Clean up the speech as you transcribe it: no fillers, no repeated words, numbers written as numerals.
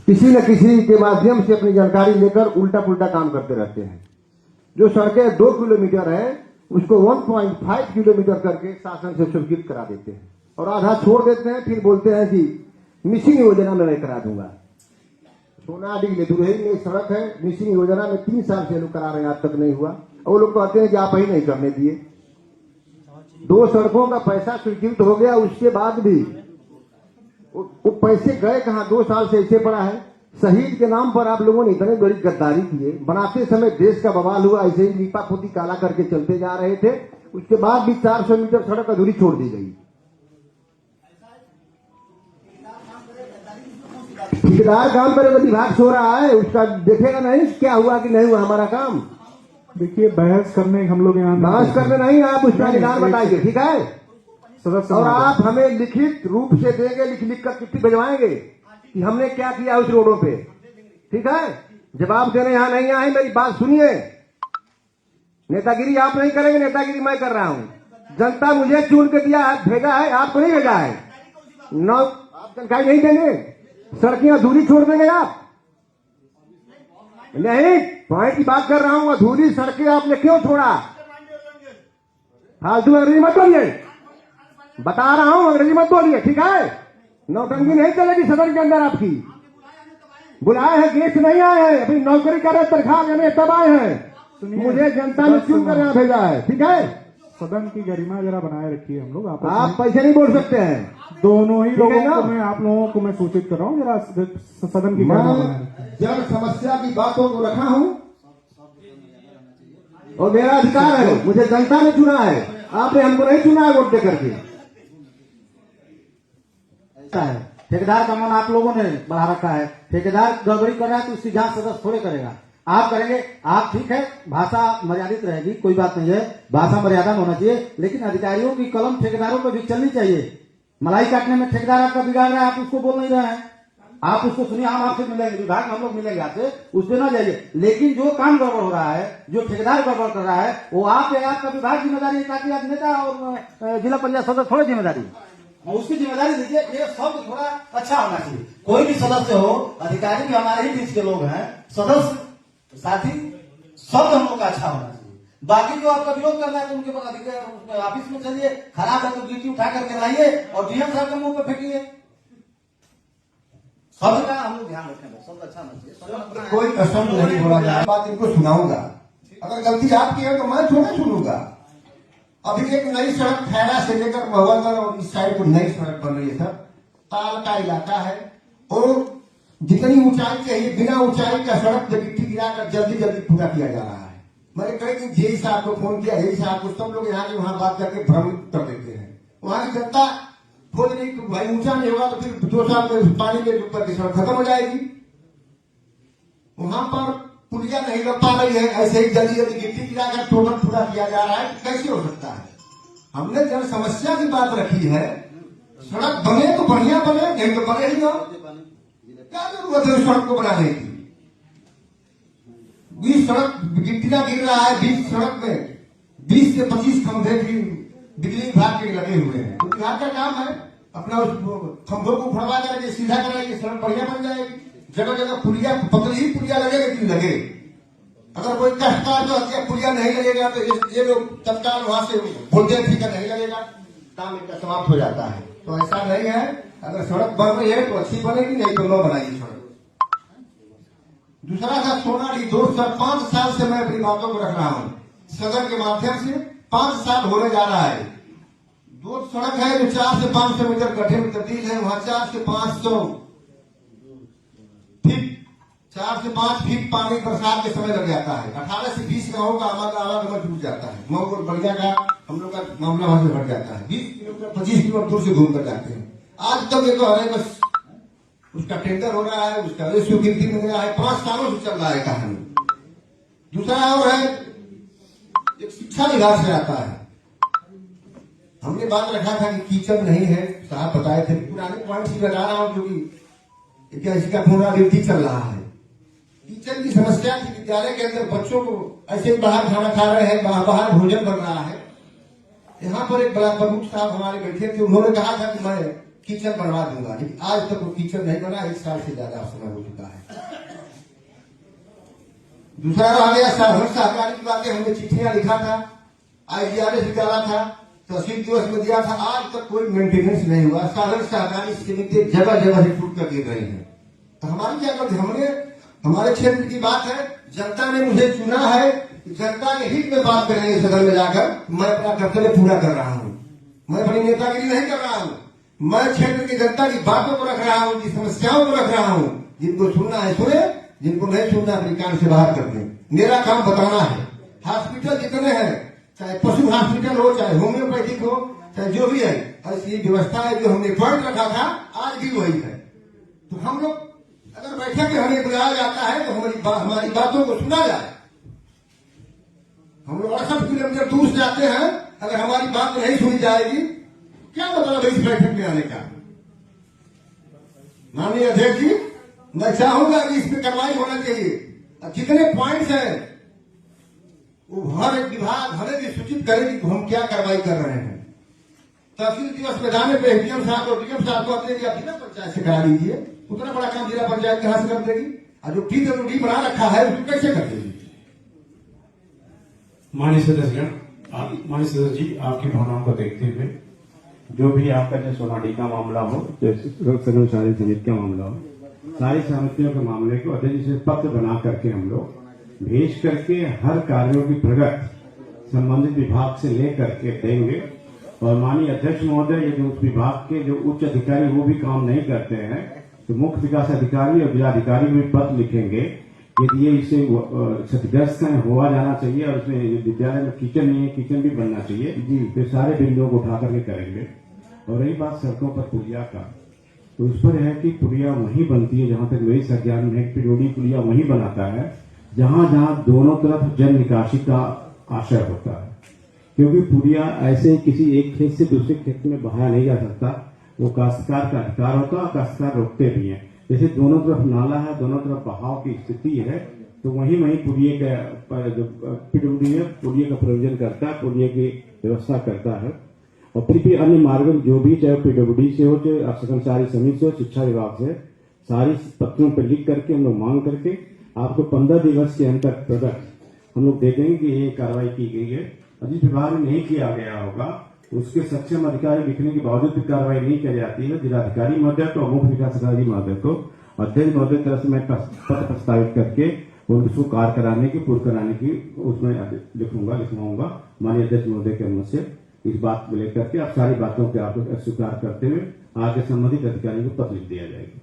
किसी न किसी के माध्यम से अपनी जानकारी लेकर उल्टा पुल्टा काम करते रहते हैं। जो सड़कें 2 किलोमीटर है उसको 1.5 किलोमीटर करके शासन से स्वीकृत करा देते हैं और आधा छोड़ देते हैं, फिर बोलते हैं कि मिसिंग योजना में मैं करा दूंगा। सोनाडी लेदुरही में सड़क है, मिसिंग योजना में 3 साल से लोग करा रहे हैं, आज तक नहीं हुआ। और वो लोग कहते हैं कि आप ही नहीं करने दिए। 2 सड़कों का पैसा स्वीकृत हो गया, उसके बाद भी वो पैसे गए कहां? 2 साल से ऐसे पड़ा है। शहीद के नाम पर आप लोगों ने इतने बड़ी गद्दारी किए, बनाते समय देश का बवाल हुआ, ऐसे ही लीपा पोती काला करके चलते जा रहे थे। उसके बाद भी 400 मीटर सड़क अधूरी छोड़ दी गई। ठेकेदार काम करेगा, विभाग सो रहा है, उसका देखेगा नहीं क्या हुआ कि नहीं हुआ हमारा काम। देखिए, बहस करने हम लोग यहाँ बहस करने नहीं, आप उसका निदान बताइए, ठीक है? और आप हमें लिखित रूप से देंगे, लिख कर चिट्ठी भिजवाएंगे कि हमने क्या किया उस रोडों पे, ठीक है? जवाब देने यहाँ नहीं आए, मेरी बात सुनिए। नेतागिरी आप नहीं करेंगे, नेतागिरी मैं कर रहा हूँ। जनता मुझे चुन के दिया है, भेजा है, आपको नहीं भेजा है। नौ आप जानकारी नहीं देंगे, सड़कें अधूरी छोड़ देंगे आप? नहीं, पॉइंट की बात कर रहा हूं। अधूरी सड़कें आपने क्यों छोड़ा? फालतू अंग्रेजी मत बोलिए, बता रहा हूं, अंग्रेजी मत बोलिए, ठीक है? नौटंकी नहीं चलेगी सदन के अंदर आपकी। बुलाए हैं, गेस्ट नहीं आए हैं, अभी नौकरी कर रहे, तनख्वाह लेने तब आए हैं। मुझे जनता ने चुन कर यहाँ भेजा है, ठीक है? सदन की गरिमा जरा बनाए रखिए। हम लोग आप पैसे नहीं बोल सकते हैं। दोनों ही लोगों को मैं, आप लोगों को मैं सूचित कर रहा हूँ, जरा सदन की गरिमा बनाए। जन समस्या की बातों को रखा हूँ और मेरा अधिकार है, मुझे जनता ने चुना है, आपने हमको नहीं चुना है वोट दे करके। ठेकेदार का मन आप लोगों ने बढ़ा रखा है। ठेकेदार गड़बड़ी कर रहा है तो उसकी जांच सदस्य थोड़े करेगा, आप करेंगे। आप ठीक है, भाषा मर्यादित रहेगी, कोई बात नहीं है, भाषा मर्यादा में होना चाहिए, लेकिन अधिकारियों की कलम ठेकेदारों पर भी चलनी चाहिए। मलाई काटने में ठेकेदार आपका बिगाड़ रहा है, आप उसको बोल नहीं रहे हैं, आप उसको सुनिए। हम आपसे मिलेंगे, विभाग में हम लोग मिलेंगे आपसे, उस पर ना जाइए। लेकिन जो काम गड़बड़ हो रहा है, जो ठेकेदार गड़बड़ कर रहा है, वो आप या आपका विभाग जिम्मेदारी है, ताकि आप नेता और जिला पंचायत सदस्य थोड़ी जिम्मेदारी है, उसकी जिम्मेदारी लीजिए। ये शब्द थोड़ा अच्छा होना चाहिए। कोई भी सदस्य हो, अधिकारी भी हमारे ही बीच के लोग हैं, सदस्य साथी, शब्द हम लोग का अच्छा होना चाहिए। बाकी जो आपका विरोध करना है तो उनके पास ऑफिस में चलिए, खराब है तो गिट्टी उठा करके लाइए और डीएम साहब के मुंह पे फेंकिए। शब्द का हम लोग ध्यान रखेंगे, शब्द अच्छा होना चाहिए। कोई अशब्द नहीं बोला जाए, बात इनको सुनाऊंगा। अगर गलती आपकी है तो मैं थोड़ा सुनूंगा। अभी एक नई सड़क खैरा से लेकर महुआगढ़ और इस साइड को नई सड़क बन रही है सर। ताल का इलाका है और जितनी ऊंचाई चाहिए, बिना ऊंचाई का सड़क पे गिट्टी गिराकर जल्दी जल्दी पूरा किया जा रहा है। मैंने कई दिन जेई साहब को फोन किया, जेई साहब को, सब लोग यहाँ के वहां बात करके भ्रमित कर देते हैं। वहां की जनता खोज नहीं, तो भाई ऊंचा नहीं होगा तो फिर 2 साल में पानी के ऊपर की सड़क खत्म हो जाएगी। वहां पर पुलिया नहीं लग पा रही है, ऐसे ही जल्दी जल्दी गिट्टी गिराकर टोटल पूरा किया जा रहा है, कैसे हो सकता है? हमने जन समस्या की बात रखी है, सड़क बने तो बढ़िया बने, नहीं तो बने ही ना। क्या जरूरत है सड़क को बनाने की? 20 सड़क गिट्टियां गिर रहा है, 20 सड़क में 20 से 25 खंभे भी बिजली विभाग के लगे हुए हैं। तो विभाग का काम है अपना उस खंभों को फड़वा करके सीधा कराएगी, सड़क बढ़िया बन जाएगी। जगह जगह पुलिया, पतली ही पुलिया लगे लेकिन लगे। अगर कोई कष्टकार जो पुलिया नहीं लगेगा तो ये लोग तत्काल वहां से बोलते हैं ठीक है, नहीं लगेगा, काम इनका समाप्त हो जाता है। तो ऐसा नहीं है, अगर सड़क बन रही है तो अच्छी बनेगी, नहीं तो न बनाइए सड़क। दूसरा था सोनाडी, 5 साल से मैं अपनी बातों को रख रहा हूँ सदन के माध्यम से। 5 साल होने जा रहा है। 2 सड़क है जो 4 से 500 मीटर गड्ढे में तब्दील है, वहां 4 से 500 फीट, 4 से 5 फीट पानी बरसात के समय लग जाता है। 18 से 20 गाँव का आवागमन टूट जाता है। मऊ और बलिया का हम लोग का मामला वहां से बढ़ जाता है। 20 किलोमीटर 25 किलोमीटर दूर से घूम कर जाते हैं। आज तक ये तो है, बस उसका टेंडर हो रहा है, उसका स्वीकृति मिल रहा है, 5 सालों से चल रहा है कहानी। दूसरा और है, एक शिक्षा विभाग से आता है। हमने बात रखा था कि कीचड़ नहीं है, साहब बताए थे, पुराने पॉइंट से लगा रहा हूं क्योंकि क्या इसका पुनरावृत्ति चल रहा है। कीचड़ की समस्या थी, विद्यालय के अंदर बच्चों को ऐसे ही बाहर खाना खा रहे हैं, बाहर भोजन बन रहा है। यहाँ पर एक बड़ा प्रमुख साहब हमारे बैठे थे, उन्होंने कहा था कि मैं किचन बनवा दूंगा, लेकिन आज तक वो किचन नहीं बना। 1 साल से ज्यादा समय हो चुका है। दूसरा रह गया साधारण सहकारी की बातें। हमने चिट्ठियां लिखा था, IGRS निकाला था, तहसील दिवस में दिया था, आज तक कोई मेंटेनेंस नहीं हुआ। साधारण सहकारी समिति जगह जगह से टूट कर गिर रही है। तो हमारी क्या गलती? हमने, हमारे क्षेत्र की बात है, जनता ने मुझे चुना है, जनता के हित में बात करेंगे सदन में जाकर। मैं अपना कर्तव्य पूरा कर रहा हूँ, मैं अपनी नेतागिरी नहीं कर रहा हूँ। मैं क्षेत्र की जनता की बातों को रख रहा हूँ, उनकी समस्याओं को रख रहा हूँ। जिनको सुनना है सुने, जिनको नहीं सुनना अपनी कान से बाहर कर दें। मेरा काम बताना है। हॉस्पिटल जितने हैं, चाहे पशु हॉस्पिटल हो, चाहे होम्योपैथिक हो, चाहे जो भी है, ऐसी व्यवस्था है जो हमने पॉइंट रखा था, आज भी वही है। तो हम लोग अगर बैठक में हमें बुलाया जाता है तो हमारी बातों को सुना जाए। हम लोग 68 किलोमीटर दूर से जाते हैं, अगर हमारी बात नहीं सुनी जाएगी, क्या मतलब है इस बैठक में आने का? माननीय अध्यक्ष जी, मैं चाहूंगा कि इस पर कार्रवाई होना चाहिए। जितने पॉइंट्स हैं वो हर एक विभाग हमें भी सूचित करेगी कि हम क्या कार्रवाई कर रहे हैं। तहसील दिवस में जाने पर एसडीएम साहब और डीएम साहब को अपने जिला पंचायत से करा लीजिए। उतना बड़ा काम जिला पंचायत कहां से कर देगी? और जो PWD बना रखा है उसको कैसे कर देगी? माननीय सदस्यगण, माननीय सदस्य जी, आपकी भावनाओं को देखते हुए जो भी आपका जो सोनाडी का मामला हो, जैसे सदन सारी समिति का मामला हो, सारी समितियों के मामले को अध्यक्ष से पत्र बना करके हम लोग भेज करके हर कार्यों की प्रगति संबंधित विभाग से लेकर के देंगे। और माननीय अध्यक्ष महोदय, यदि उस विभाग के जो उच्च अधिकारी वो भी काम नहीं करते हैं तो मुख्य विकास अधिकारी और जिलाधिकारी भी पत्र लिखेंगे। यदि ये इसे क्षतिग्रस्त हुआ जाना चाहिए और उसमें विद्यालय में किचन नहीं है, किचन भी बनना चाहिए जी, तो सारे बिंदुओं को उठा करके करेंगे। और रही बात सड़कों पर पुलिया का, तो उस पर है कि पुलिया वहीं बनती है, जहां तक मेरी संज्ञान में PWD पुलिया वहीं बनाता है जहां जहां दोनों तरफ जल निकासी का आशय होता है। क्योंकि पुलिया ऐसे किसी एक खेत से दूसरे खेत में बहाया नहीं जा सकता, वो काश्तकार का अधिकार होता है और काश्तकार रोकते भी हैं। जैसे दोनों तरफ नाला है, दोनों तरफ बहाव की स्थिति है, तो वहीं पुलिये का जो PWD है पुलिये का प्रयोजन करता है, पुलिये की व्यवस्था करता है। और फिर भी अन्य मार्ग जो भी, चाहे PWD से हो, चाहे कर्मचारी समिति से हो, शिक्षा विभाग से, सारी पत्रों पर लिख करके हम लोग मांग करके आपको 15 दिवस के अंतर प्रगति हम लोग दे देंगे कि ये कार्रवाई की गई है। और जिस विभाग में नहीं किया गया होगा उसके सक्षम अधिकारी लिखने के बावजूद भी कार्रवाई नहीं की जाती है, जिलाधिकारी महोदय को, मुख्य विकास अधिकारी महोदय को, अध्यक्ष महोदय तरफ से मैं पत्र प्रस्तावित करके उनको कार्य कराने की, पूर्ण कराने की उसमें लिखवाऊंगा माननीय अध्यक्ष महोदय के अनुमति से। इस बात को लेकर के आप सारी बातों के आप स्वीकार करते हुए आगे संबंधित अधिकारी को पत्र लिख दिया जाएगा।